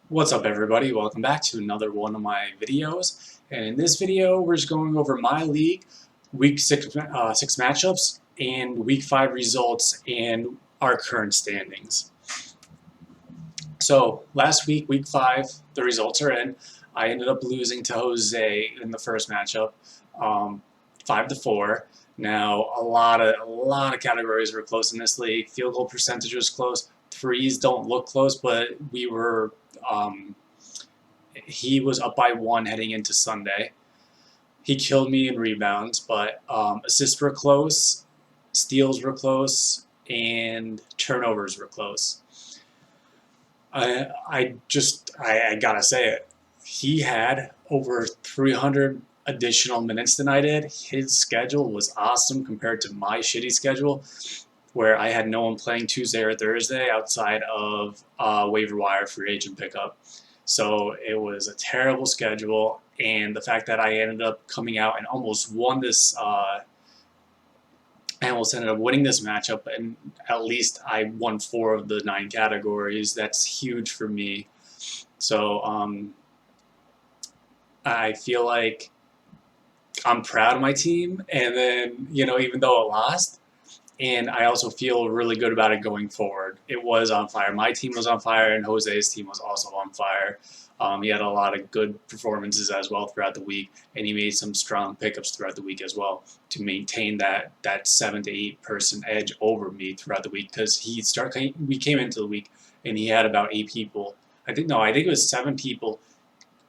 What's up everybody, welcome back to another one of my videos, and in this video we're just going over my league week 6 matchups and week 5 results and our current standings. So last week, week 5, the results are in. I ended up losing to Jose in the first matchup, 5-4. Now a lot of categories were close in this league. Field goal percentage was close. Threes don't look close, but we were he was up by 1 heading into Sunday. He killed me in rebounds, but assists were close, steals were close, and turnovers were close. I gotta say it. He had over 300 additional minutes than I did. His schedule was awesome compared to my shitty schedule, where I had no one playing Tuesday or Thursday outside of waiver wire free agent pickup. So it was a terrible schedule, and the fact that I ended up coming out and almost won this, I almost ended up winning this matchup, and at least I won 4 of the 9 categories. That's huge for me. So I feel like I'm proud of my team, and then, even though it lost, and I also feel really good about it going forward. It was on fire. My team was on fire, and Jose's team was also on fire. He had a lot of good performances as well throughout the week, and he made some strong pickups throughout the week as well to maintain that 7 to 8 person edge over me throughout the week. Because we came into the week and he had about 8 people. I think it was 7 people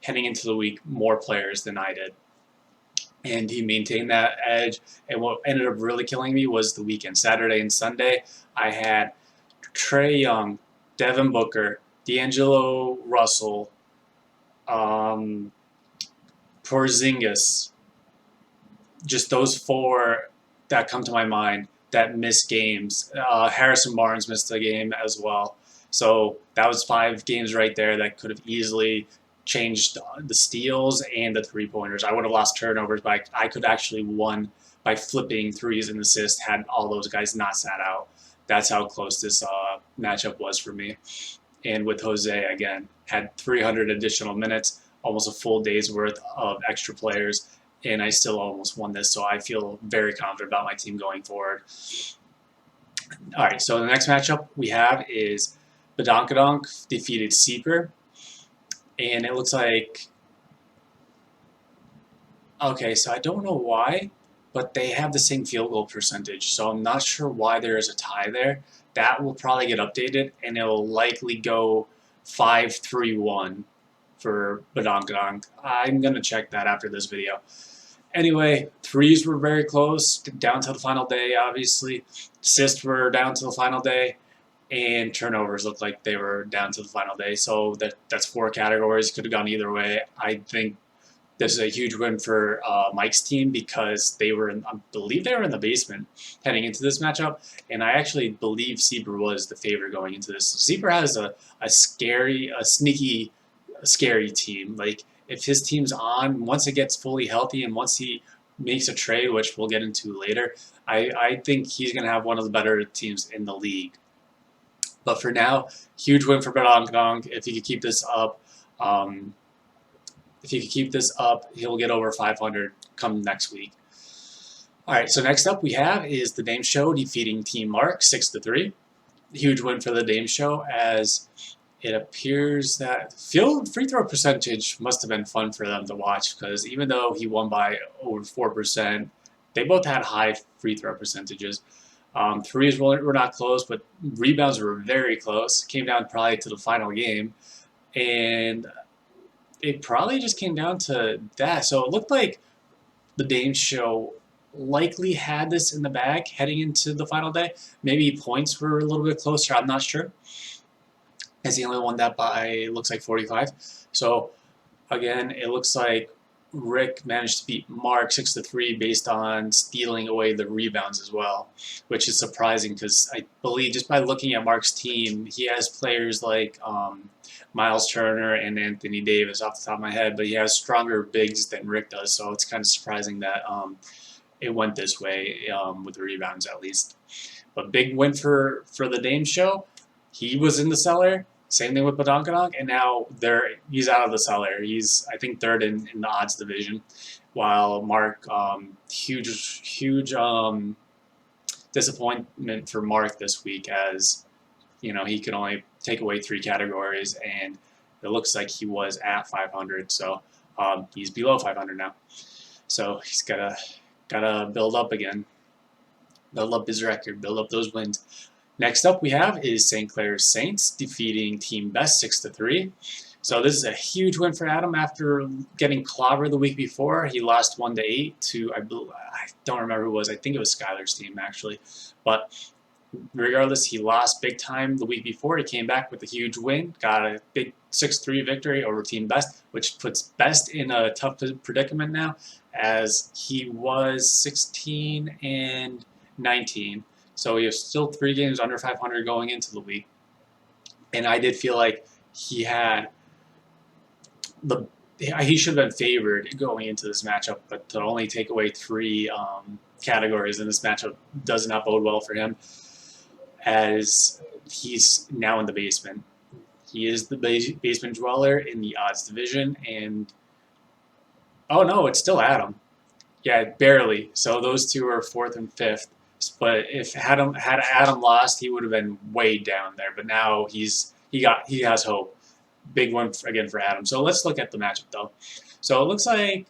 heading into the week, more players than I did. And he maintained that edge. And what ended up really killing me was the weekend. Saturday and Sunday, I had Trae Young, Devin Booker, D'Angelo Russell, Porzingis. Just those 4 that come to my mind that missed games. Harrison Barnes missed a game as well. So that was 5 games right there that could have easily changed the steals and the 3-pointers. I would have lost turnovers, but I could actually won by flipping threes and assists had all those guys not sat out. That's how close this matchup was for me. And with Jose, again, had 300 additional minutes, almost a full day's worth of extra players, and I still almost won this, so I feel very confident about my team going forward. All right, so the next matchup we have is Badonkadonk defeated SEEPER. And it looks like, okay, so I don't know why, but they have the same field goal percentage, so I'm not sure why there is a tie there. That will probably get updated, and it will likely go 5-3-1 for Badonkadonk. I'm going to check that after this video. Anyway, threes were very close, down to the final day, obviously. Assists were down to the final day. And turnovers looked like they were down to the final day. So that's 4 categories. Could have gone either way. I think this is a huge win for Mike's team because I believe they were in the basement heading into this matchup. And I actually believe SEEPER was the favorite going into this. SEEPER has a sneaky, scary team. Like, if his team's on, once it gets fully healthy and once he makes a trade, which we'll get into later, I think he's going to have one of the better teams in the league. But for now, huge win for Badonkadonk. If he could keep this up, he'll get over 500 come next week. All right, so next up we have is the Dame Show defeating Team MARC 6-3. Huge win for the Dame Show, as it appears that free throw percentage must have been fun for them to watch, because even though he won by over 4%, they both had high free throw percentages. Threes were not close, but rebounds were very close. Came down probably to the final game, and it probably just came down to that. So it looked like the Dame Show likely had this in the bag heading into the final day. Maybe points were a little bit closer. I'm not sure, as he only won that by, looks like, 45. So again, it looks like Rick managed to beat MARC 6-3 based on stealing away the rebounds as well, which is surprising because I believe just by looking at MARC's team, he has players like Miles Turner and Anthony Davis off the top of my head, but he has stronger bigs than Rick does, so it's kind of surprising that it went this way with the rebounds at least. But big win for the Dame Show. He was in the cellar. Same thing with Badonkadonk, and now he's out of the cellar. He's, I think, third in the odds division, while Mark, huge disappointment for Mark this week, as he could only take away 3 categories, and it looks like he was at 500, so he's below 500 now. So he's gotta build up again, build up his record, build up those wins. Next up we have is St. Clair's Saints defeating Team Best 6-3. So this is a huge win for Adam after getting clobbered the week before. He lost 1-8 to, I don't remember who it was. I think it was SKYLER's team actually. But regardless, he lost big time the week before. He came back with a huge win, got a big 6-3 victory over Team Best, which puts Best in a tough predicament now, as he was 16-19. So he was still 3 games under 500 going into the week. And I did feel like he should have been favored going into this matchup, but to only take away 3 categories in this matchup does not bode well for him, as he's now in the basement. He is the basement dweller in the odds division, and oh no, it's still Adam. Yeah, barely. So those two are 4th and 5th. But if had Adam lost, he would have been way down there. But now he has hope. Big one again for Adam. So let's look at the matchup though. So it looks like,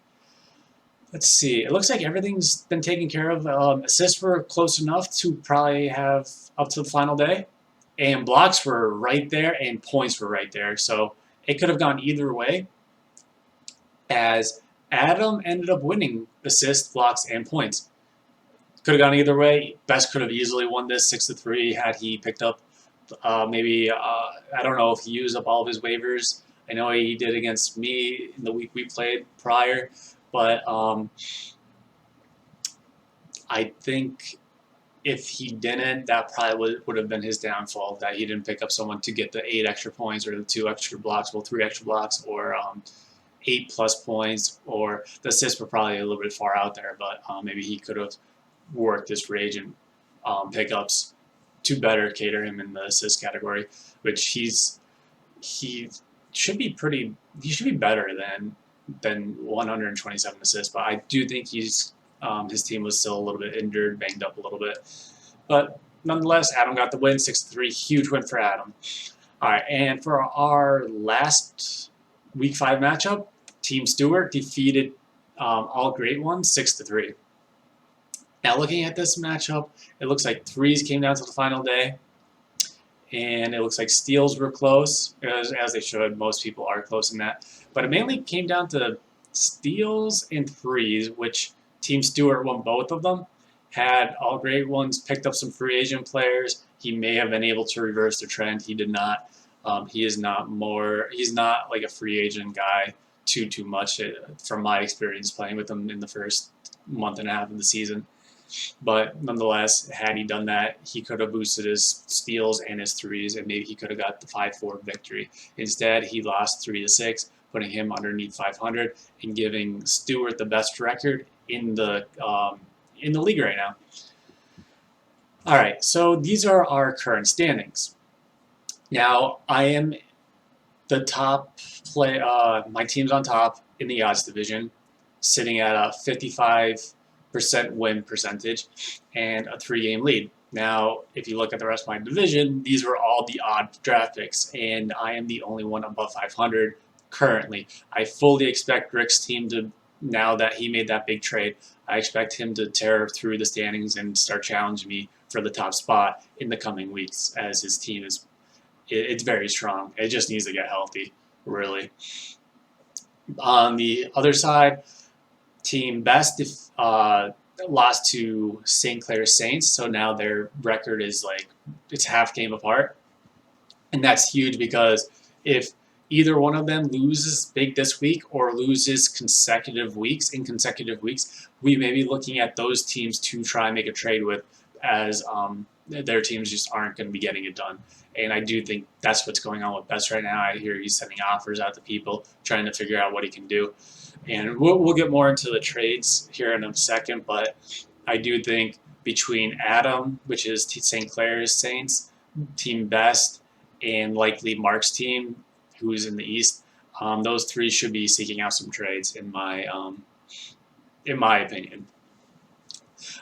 let's see. It looks like everything's been taken care of. Assists were close enough to probably have up to the final day, and blocks were right there, and points were right there. So it could have gone either way, as Adam ended up winning assists, blocks, and points. Could have gone either way. Best could have easily won this 6-3 had he picked up maybe, I don't know if he used up all of his waivers. I know he did against me in the week we played prior, but I think if he didn't, that probably would have been his downfall, that he didn't pick up someone to get the 8 extra points or the 2 extra blocks, well, 3 extra blocks, or 8+ points, or the assists were probably a little bit far out there, but maybe he could have worked his free agent pickups to better cater him in the assist category, which he should be better than 127 assists. But I do think his team was still a little bit injured, banged up a little bit. But nonetheless, Adam got the win, 6-3, huge win for Adam. All right, and for our last Week 5 matchup, Team Stewart defeated All Great Ones 6-3. Now, looking at this matchup, it looks like 3s came down to the final day, and it looks like steals were close, as they should. Most people are close in that. But it mainly came down to steals and 3s, which Team Stewart won both of them. Had All Great Ones picked up some free agent players, he may have been able to reverse the trend. He did not. He's not like a free agent guy too much, from my experience playing with him in the first month and a half of the season. But nonetheless, had he done that, he could have boosted his steals and his 3s, and maybe he could have got the 5-4 victory. Instead, he lost 3-6, putting him underneath 500 and giving Stewart the best record in the league right now. All right, so these are our current standings. Now, I am the top my team's on top in the odds division, sitting at a 55% win percentage and a 3-game lead. Now, if you look at the rest of my division, these were all the odd draft picks, and I am the only one above 500 currently. I fully expect Rick's team to, now that he made that big trade, I expect him to tear through the standings and start challenging me for the top spot in the coming weeks, as his team it's very strong. It just needs to get healthy, really. On the other side, Team Best lost to St. Clair's Saints, so now their record is it's half game apart. And that's huge, because if either one of them loses big this week or loses consecutive weeks, we may be looking at those teams to try and make a trade with, as their teams just aren't going to be getting it done. And I do think that's what's going on with Best right now. I hear he's sending offers out to people, trying to figure out what he can do. And we'll get more into the trades here in a second, but I do think between Adam, which is St. Clair's Saints, Team Best, and likely MARC's team, who's in the East. Those three should be seeking out some trades in my opinion.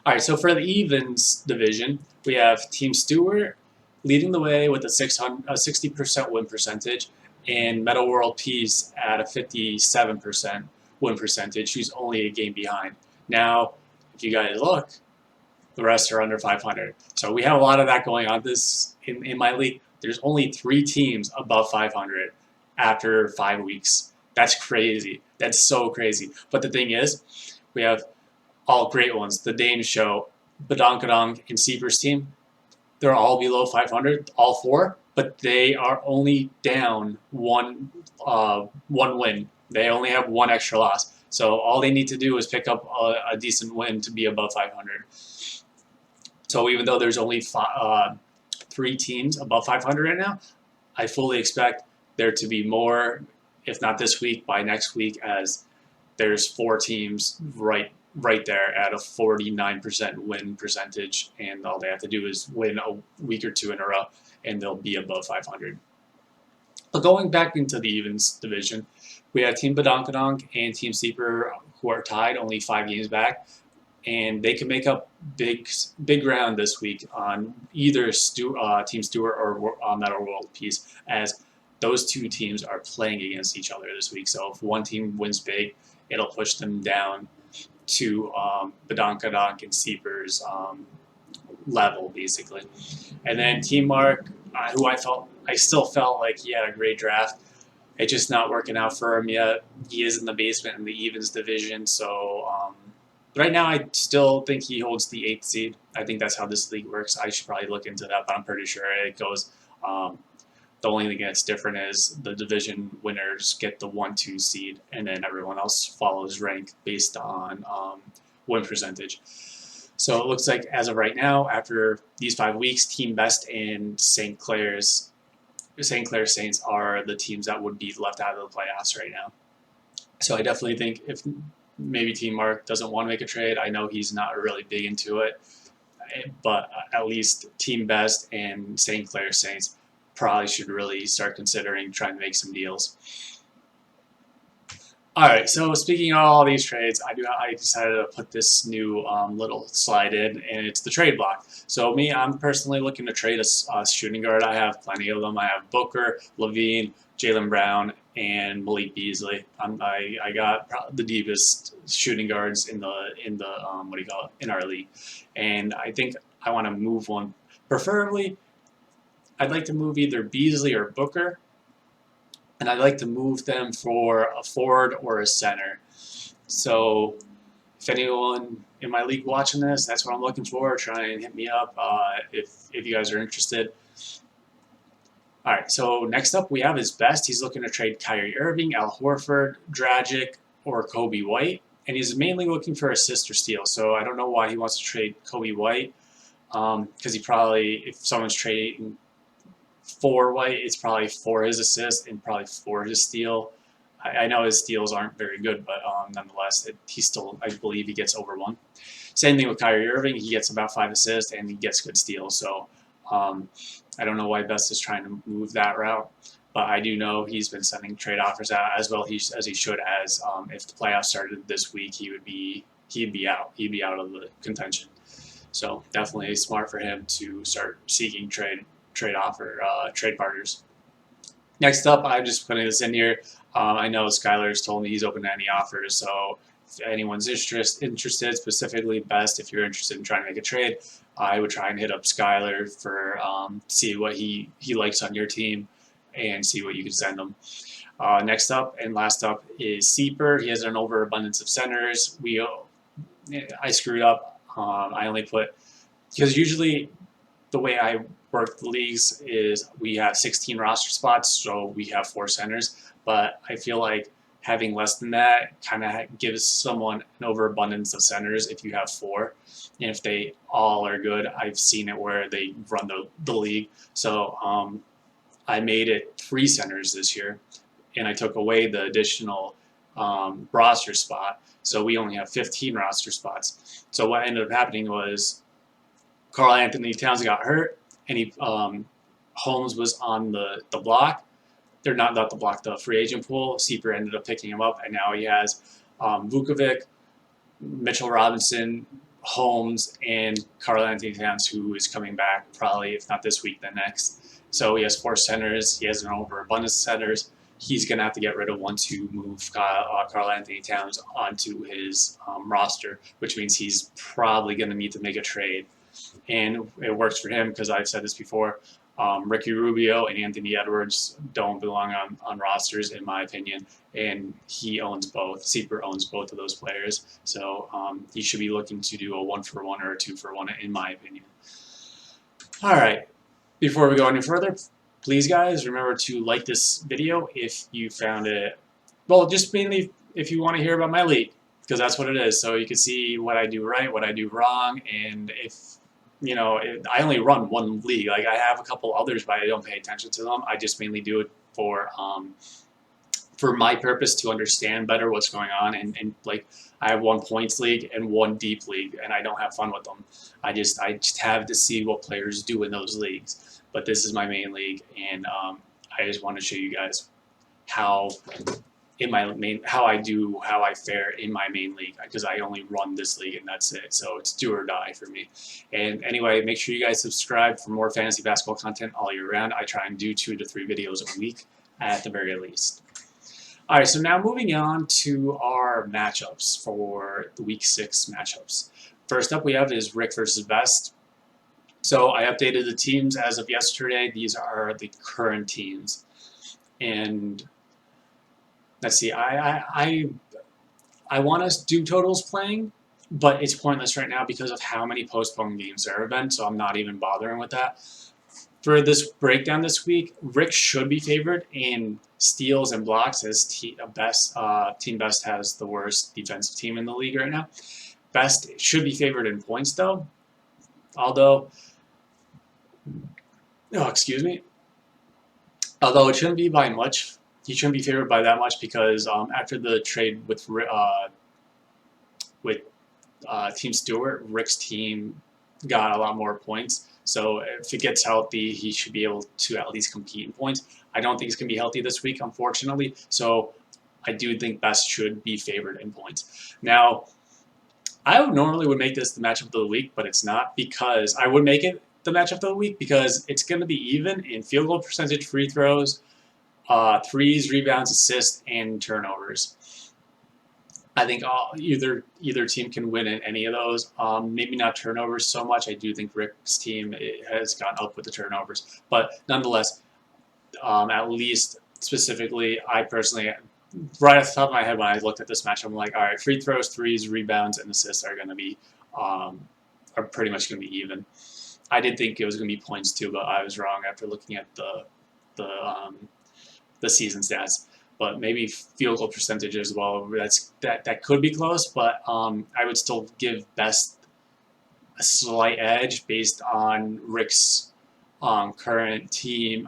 All right, so for the evens division, we have Team Stewart leading the way with a 60% win percentage, and Metal World Peace at a 57% win percentage, who's only a game behind. Now, if you guys look, the rest are under 500. So we have a lot of that going on in my league. There's only 3 teams above 500 after 5 weeks. That's crazy. That's so crazy. But the thing is, we have all great ones. The Dame Show, Badonkadonk, and SEEPER's team, they're all below 500, all 4, but they are only down one win. They only have 1 extra loss. So all they need to do is pick up a decent win to be above 500. So even though there's only 3 teams above 500 right now, I fully expect there to be more, if not this week, by next week, as there's 4 teams right there at a 49% win percentage, and all they have to do is win a week or 2 in a row, and they'll be above 500. But going back into the evens division, we have Team Badonkadonk and Team SEEPER, who are tied, only 5 games back, and they can make up big ground this week on either Team Stewart or Metal World Peace, as those 2 teams are playing against each other this week. So if one team wins big, it'll push them down to Badonkadonk and SEEPER's level, basically. And then Team MARC, who I still felt like he had a great draft. It's just not working out for him yet. He is in the basement in the evens division, so right now I still think he holds the 8th seed. I think that's how this league works. I should probably look into that, but I'm pretty sure it goes. The only thing that's different is the division winners get the 1-2 seed, and then everyone else follows rank based on win percentage. So it looks like as of right now, after these 5 weeks, Team Best and St. Clair Saints are the teams that would be left out of the playoffs right now. So I definitely think if maybe Team MARC doesn't want to make a trade, I know he's not really big into it, but at least Team Best and St. Clair Saints probably should really start considering trying to make some deals. All right, so speaking of all these trades, I decided to put this new little slide in, and it's the trade block. So I'm personally looking to trade a shooting guard. I have plenty of them. I have Booker, Levine, Jaylen Brown, and Malik Beasley. I got the deepest shooting guards in our league, and I think I want to move one. Preferably, I'd like to move either Beasley or Booker, and I'd like to move them for a forward or a center. So if anyone in my league watching this, that's what I'm looking for. Try and hit me up if you guys are interested. All right, so next up we have his best. He's looking to trade Kyrie Irving, Al Horford, Dragic, or Kobe White, and he's mainly looking for assist or steal. So I don't know why he wants to trade Kobe White, because he probably, if someone's trading for White, it's probably for his assist and probably for his steal. I know his steals aren't very good, but nonetheless, he still, I believe he gets over 1. Same thing with Kyrie Irving. He gets about 5 assists and he gets good steals. So I don't know why Best is trying to move that route, but I do know he's been sending trade offers out as well as he should. As if the playoffs started this week, he'd be out. He'd be out of the contention. So definitely smart for him to start seeking trade partners. Next up, I'm just putting this in here. I know SKYLER's told me he's open to any offers, so if anyone's interested, specifically Best, if you're interested in trying to make a trade, I would try and hit up SKYLER for see what he likes on your team and see what you can send him. Next up and last up is SEEPER. He has an overabundance of centers. I screwed up. I only put, because usually the way I work the leagues is we have 16 roster spots, so we have 4 centers, but I feel like having less than that kind of gives someone an overabundance of centers if you have 4. And if they all are good, I've seen it where they run the league. So I made it 3 centers this year, and I took away the additional roster spot. So we only have 15 roster spots. So what ended up happening was Karl Anthony Towns got hurt, and Holmes was on the block. They're not the block, the free agent pool. SEEPER ended up picking him up, and now he has Vukovic, Mitchell Robinson, Holmes, and Karl-Anthony Towns, who is coming back probably, if not this week, then next. So he has 4 centers. He has an overabundance of centers. He's going to have to get rid of one to move Karl-Anthony Towns onto his roster, which means he's probably going to need to make a trade. And it works for him because I've said this before. Ricky Rubio and Anthony Edwards don't belong on rosters, in my opinion, and he owns both. SEEPER owns both of those players, so he should be looking to do a 1-for-1 or a 2-for-1, in my opinion. All right, before we go any further, please, guys, remember to like this video if you found it, well, just mainly if you want to hear about my league, because that's what it is, so you can see what I do right, what I do wrong, and if you know, I only run one league. Like, I have a couple others, but I don't pay attention to them. I just mainly do it for my purpose, to understand better what's going on. And like, I have 1 points league and 1 deep league, and I don't have fun with them. I just have to see what players do in those leagues. But this is my main league, and I just want to show you guys how I fare in my main league, because I only run this league and that's it. So it's do or die for me. And anyway, make sure you guys subscribe for more fantasy basketball content all year round. I try and do 2 to 3 videos a week at the very least. All right, so now moving on to our matchups for the week 6 matchups. First up we have is Rick versus Best. So I updated the teams as of yesterday. These are the current teams. And let's see, I want to do totals playing, but it's pointless right now because of how many postponed games there have been, so I'm not even bothering with that. For this breakdown this week, Rick should be favored in steals and blocks, as Team Best has the worst defensive team in the league right now. Best should be favored in points, though, although it shouldn't be by much. He shouldn't be favored by that much because after the trade with Team Stewart, Rick's team got a lot more points. So if it gets healthy, he should be able to at least compete in points. I don't think he's going to be healthy this week, unfortunately. So I do think Best should be favored in points. Now, I normally would make this the matchup of the week, but it's not, because I would make it the matchup of the week because it's going to be even in field goal percentage, free throws, threes, rebounds, assists, and turnovers. I think either team can win in any of those. Maybe not turnovers so much. I do think Rick's team has gone up with the turnovers, but nonetheless, at least specifically, I personally, right off the top of my head, when I looked at this match, I'm like, all right, free throws, threes, rebounds, and assists are going to be are pretty much going to be even. I did think it was going to be points too, but I was wrong after looking at the season stats. But maybe field goal percentage as well. That could be close, but I would still give Best a slight edge based on Rick's current team.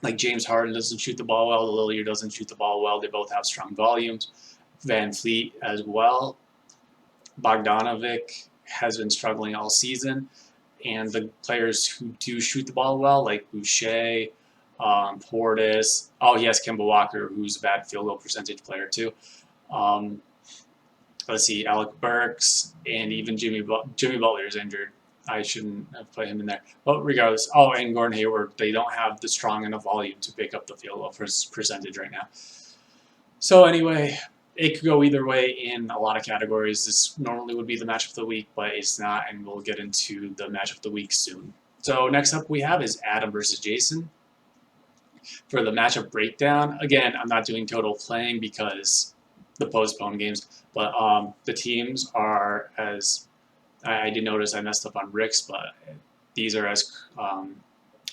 Like James Harden doesn't shoot the ball well. Lillard doesn't shoot the ball well. They both have strong volumes. Van Fleet as well. Bogdanovic has been struggling all season. And the players who do shoot the ball well, like Boucher, Portis. Oh, he has Kemba Walker, who's a bad field goal percentage player too. Let's see, Alec Burks, and even Jimmy Butler is injured. I shouldn't have put him in there. But regardless, oh, and Gordon Hayward, they don't have the strong enough volume to pick up the field goal percentage right now. So anyway, it could go either way in a lot of categories. This normally would be the matchup of the week, but it's not, and we'll get into the matchup of the week soon. So next up we have is Adam versus Jason. For the matchup breakdown, again, I'm not doing total playing because the postponed games, but the teams are as, I did notice I messed up on Rick's, but these are as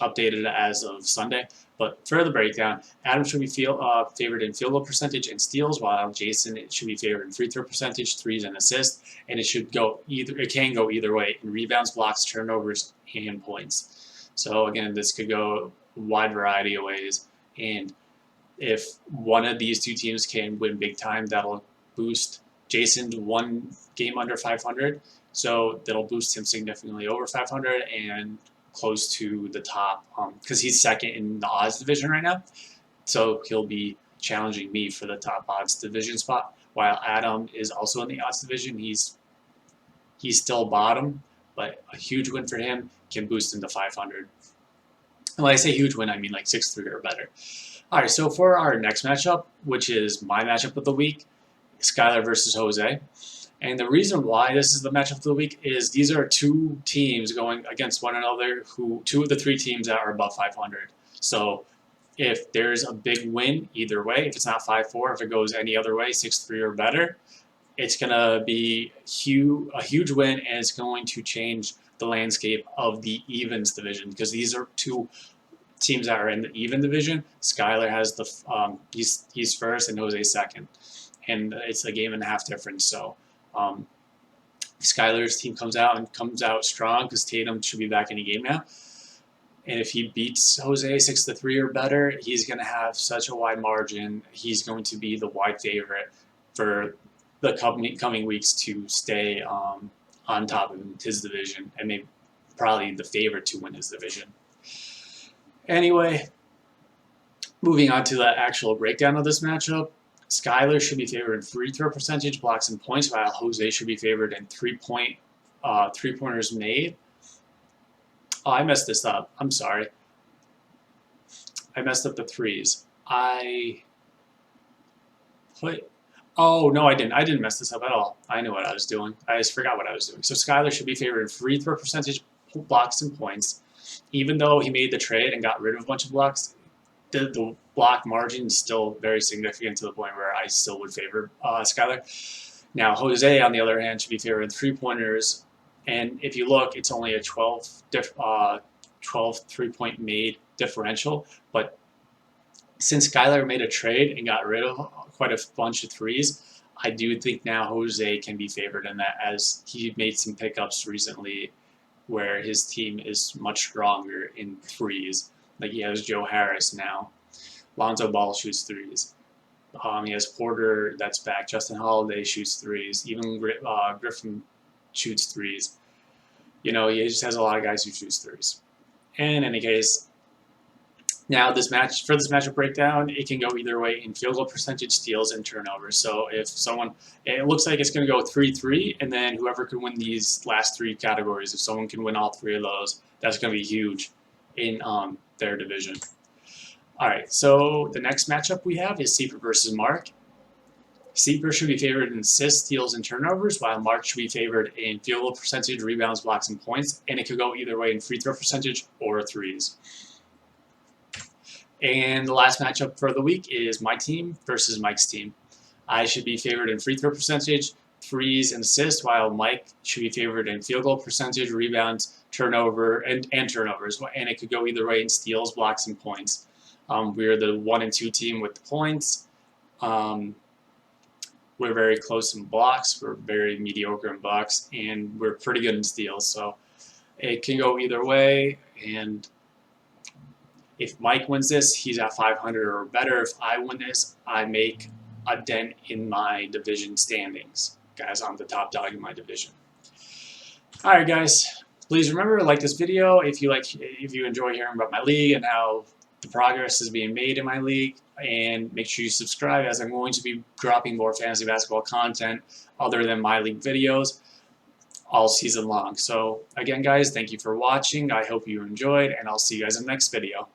updated as of Sunday. But for the breakdown, Adam should be favored in field goal percentage and steals, while Jason should be favored in free throw percentage, threes, and assists. And it can go either way in rebounds, blocks, turnovers, and points. So again, this could go a wide variety of ways. And if one of these two teams can win big time, that'll boost Jason to 1 game under 500. So that'll boost him significantly over 500, and close to the top because he's second in the odds division right now. So he'll be challenging me for the top odds division spot, while Adam is also in the odds division. He's still bottom, but a huge win for him can boost him to 500. And when I say huge win, I mean like 6-3 or better. All right, so for our next matchup, which is my matchup of the week, SKYLER versus Jose. And the reason why this is the matchup of the week is these are two teams going against one another, two of the three teams that are above 500. So if there's a big win either way, if it's not 5-4, if it goes any other way, 6-3 or better, it's going to be a huge win, and it's going to change the landscape of the evens division, because these are two teams that are in the even division. SKYLER has the he's first and Jose second, and it's a game and a half difference. So SKYLER's team comes out strong because Tatum should be back in the game now. And if he beats Jose 6-3 or better, he's going to have such a wide margin. He's going to be the wide favorite for the coming weeks to stay on top of his division, and maybe probably the favorite to win his division. Anyway, moving on to the actual breakdown of this matchup, SKYLER should be favored in free throw percentage, blocks, and points, while Jose should be favored in three-pointers made. Oh, I messed this up. I'm sorry. I messed up the threes. Oh, no, I didn't. I didn't mess this up at all. I knew what I was doing. I just forgot what I was doing. So SKYLER should be favored in free throw percentage, blocks, and points. Even though he made the trade and got rid of a bunch of blocks, the block margin is still very significant, to the point where I still would favor SKYLER. Now, Jose, on the other hand, should be favored in three-pointers. And if you look, it's only a 12 three-point made differential. But since SKYLER made a trade and got rid of quite a bunch of threes, I do think now Jose can be favored in that, as he made some pickups recently where his team is much stronger in threes. Like he has Joe Harris now. Lonzo Ball shoots threes. He has Porter that's back. Justin Holiday shoots threes. Even Griffin shoots threes. You know, he just has a lot of guys who shoots threes. And in any case, now this matchup breakdown, it can go either way in field goal percentage, steals, and turnovers. So if it looks like it's going to go 3-3, and then whoever can win these last three categories, if someone can win all three of those, that's going to be huge in their division. All right, so the next matchup we have is SEEPER versus MARC. SEEPER should be favored in assists, steals, and turnovers, while MARC should be favored in field goal percentage, rebounds, blocks, and points, and it could go either way in free throw percentage or threes. And the last matchup for the week is my team versus Mike's team. I should be favored in free throw percentage, threes, and assists, while Mike should be favored in field goal percentage, rebounds, turnover, and turnovers. And it could go either way in steals, blocks, and points. We're the 1 and 2 team with the points. We're very close in blocks. We're very mediocre in blocks, and we're pretty good in steals. So it can go either way. And if Mike wins this, he's at 500 or better. If I win this, I make a dent in my division standings. Guys, I'm the top dog in my division. All right, guys. Please remember to like this video if you enjoy hearing about my league and how the progress is being made in my league. And make sure you subscribe, as I'm going to be dropping more fantasy basketball content other than my league videos all season long. So again, guys, thank you for watching. I hope you enjoyed, and I'll see you guys in the next video.